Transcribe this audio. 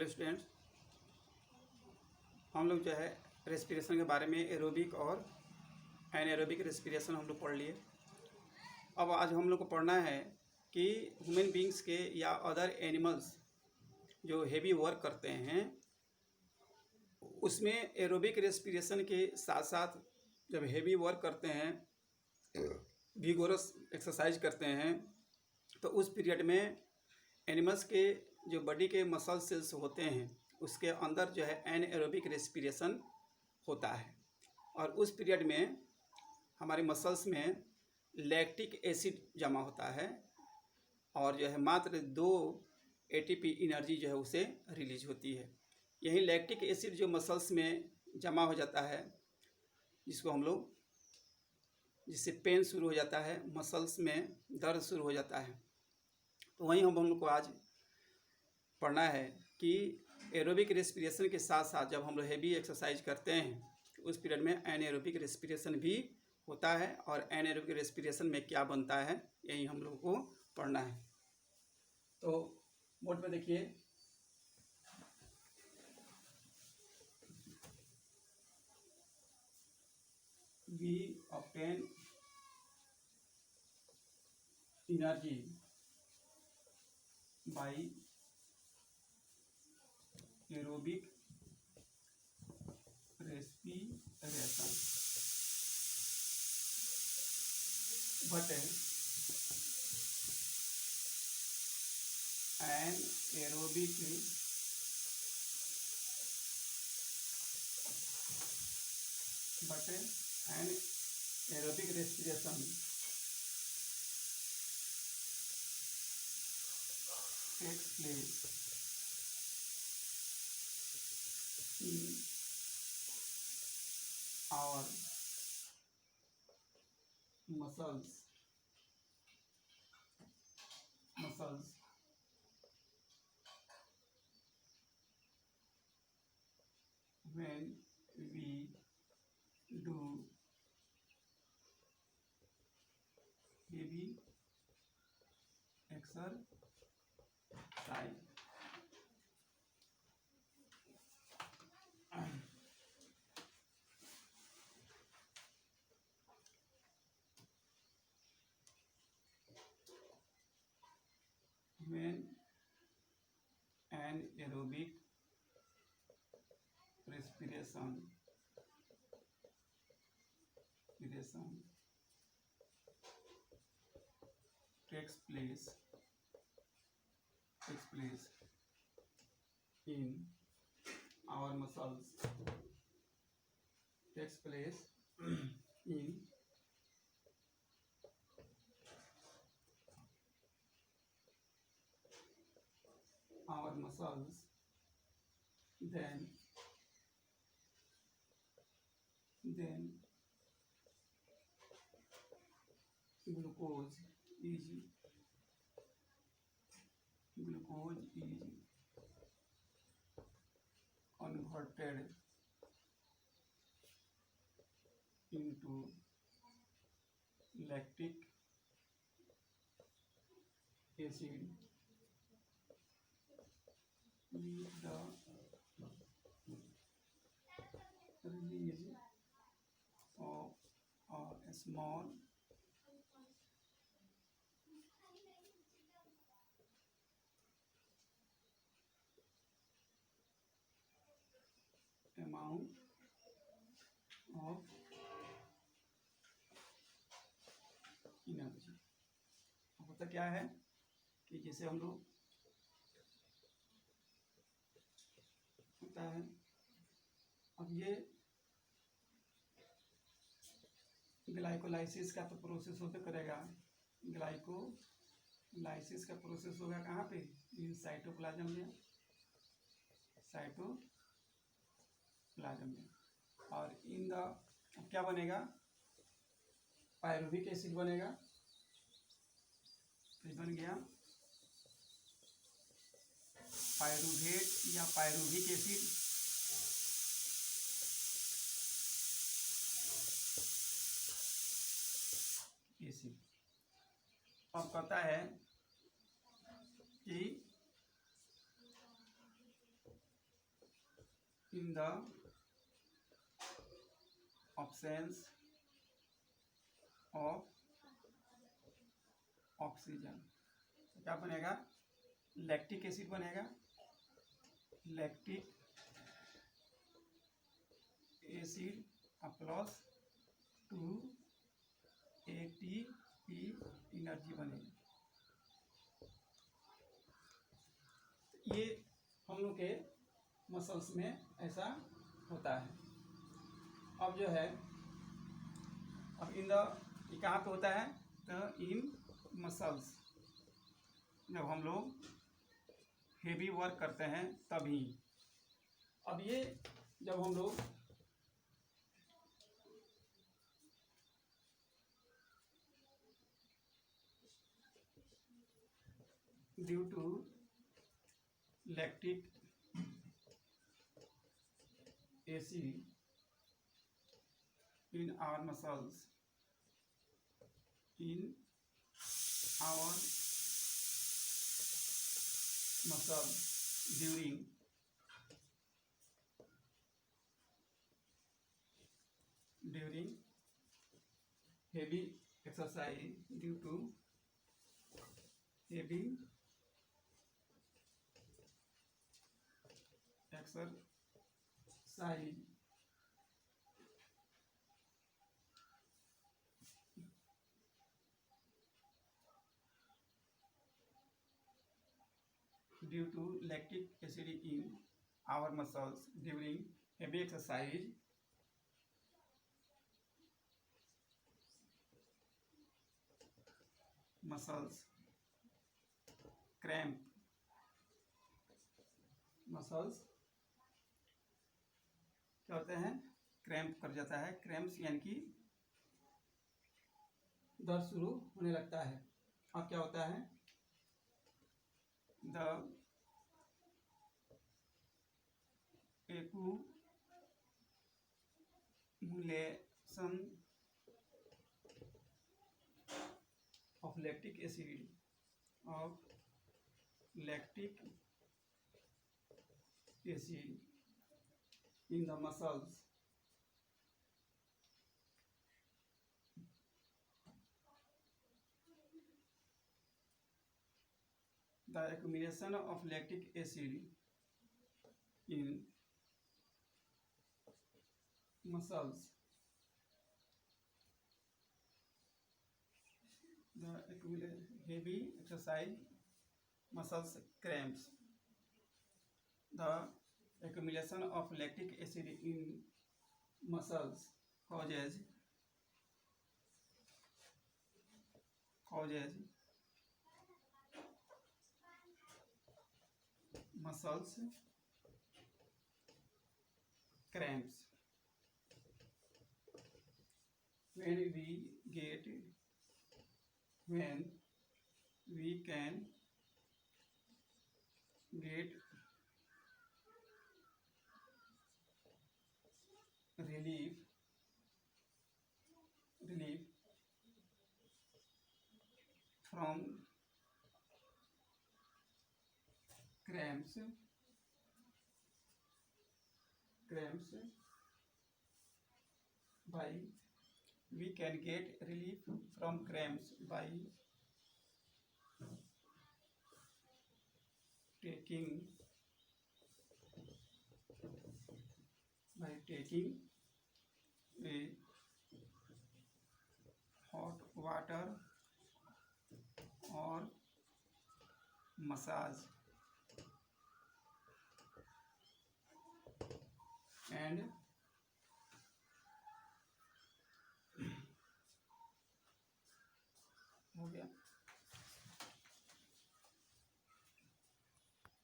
Hello students, हम लोग जो है रेस्पिरेशन के बारे में एरोबिक और एनएरोबिक रेस्पिरेशन हम लोग पढ़ लिए। अब आज हम लोग को पढ़ना है कि ह्यूमन बींग्स के या अदर एनिमल्स जो हेवी वर्क करते हैं उसमें एरोबिक रेस्पिरेशन के साथ साथ जब हेवी वर्क करते हैं, विगोरस एक्सरसाइज करते हैं, तो उस पीरियड में एनिमल्स के जो बॉडी के मसल सेल्स होते हैं उसके अंदर जो है एनएरोबिक रेस्पिरेशन होता है। और उस पीरियड में हमारे मसल्स में लैक्टिक एसिड जमा होता है और जो है मात्र 2 एटीपी एनर्जी जो है उसे रिलीज होती है। यही लैक्टिक एसिड जो मसल्स में जमा हो जाता है, जिसको हम लोग जिससे पेन शुरू हो जाता है, मसल्स में दर्द शुरू हो जाता है, तो वहीं हम लोग को आज पढ़ना है कि एरोबिक रेस्पिरेशन के साथ साथ जब हम लोग हैवी एक्सरसाइज करते हैं उस पीरियड में एनएरोबिक रेस्पिरेशन भी होता है और एनएरोबिक रेस्पिरेशन में क्या बनता है यही हम लोग को पढ़ना है। तो बोर्ड पे देखिए, we obtain energy by aerobic respiration, but anaerobic respiration takes place in our muscles when we do heavy exercise. When anaerobic respiration takes place in our muscles, in our muscles, then glucose is converted into lactic acid with the release of a small amount of energy. होता क्या है कि जैसे हम लोग होता है, अब ये ग्लाइकोलाइसिस का तो प्रोसेस होते करेगा। ग्लाइकोलाइसिस का प्रोसेस होगा कहाँ पे? इन साइटोप्लाज्म में, और इन द क्या बनेगा? पायरुविक एसिड बनेगा। तो बन गया पायरुवेट या पायरुविक एसिड। अब कहता है कि in the absence of oxygen. तो क्या बनेगा, लैक्टिक एसिड बनेगा, lactic acid plus 2 ATP energy बनेगी। ये हम लोग के मसल्स में ऐसा होता है। अब जो है, अब ये कहाँ पे होता है, तो इन मसल्स, जब हम लोग हेवी वर्क करते हैं तभी। अब ये जब हम लोग due to lactic acid in our muscles, in our muscles during heavy exercise, due to heavy exercise, due to lactic acid in our muscles during heavy exercise, muscles cramp, muscles क्या होते हैं, क्रैम्प कर जाता है। Cramps यानी कि दर्द शुरू होने लगता है। अब क्या होता है, the accumulation of lactic acid in the muscles the accumulation of lactic acid in muscles, the heavy exercise muscles cramps, the accumulation of lactic acid in muscles causes muscles cramps. When we can get relief from cramps by taking a hot water or massage and हो गया।